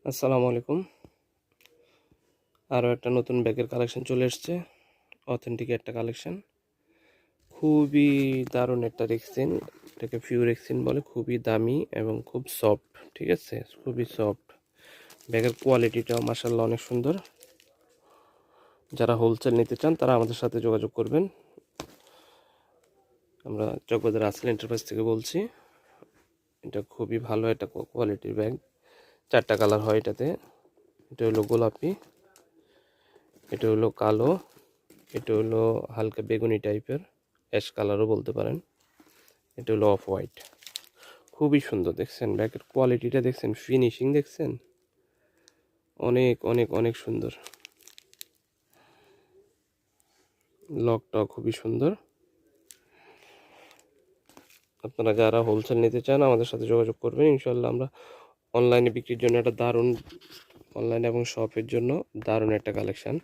আসসালামু আলাইকুম। আরও একটা নতুন ব্যাগের কালেকশন চলে এসছে। অথেন্টিক একটা কালেকশন, খুবই দারুণ একটা রেক্সিন। এটাকে ফিউ রেক্সিন বলে। খুবই দামি এবং খুব সফট। ঠিক আছে, খুবই সফট। ব্যাগের কোয়ালিটিটাও মাশাআল্লাহ অনেক সুন্দর। যারা হোলসেল নিতে চান তারা আমাদের সাথে যোগাযোগ করবেন। আমরা চকবাজার আসল এন্টারপ্রাইজ থেকে বলছি। এটা খুবই ভালো একটা কোয়ালিটির ব্যাগ। 4টা কালার হয় এটাতে। এটা হলো গোলাপি, এটা হলো কালো, এটা হলো হালকা বেগুনি টাইপের, অ্যাশ কালারও বলতে পারেন। এটা হলো অফ হোয়াইট। খুবই সুন্দর। দেখছেন ব্যাগের কোয়ালিটিটা, দেখছেন ফিনিশিং, দেখছেন অনেক অনেক অনেক সুন্দর। লকটাও খুবই সুন্দর। আপনারা যারা হোলসেল নিতে চান আমাদের সাথে যোগাযোগ করবেন। ইনশাল্লাহ আমরা অনলাইনে বিক্রির জন্য একটা দারুণ, অনলাইন এবং শপের জন্য দারুণ একটা কালেকশান।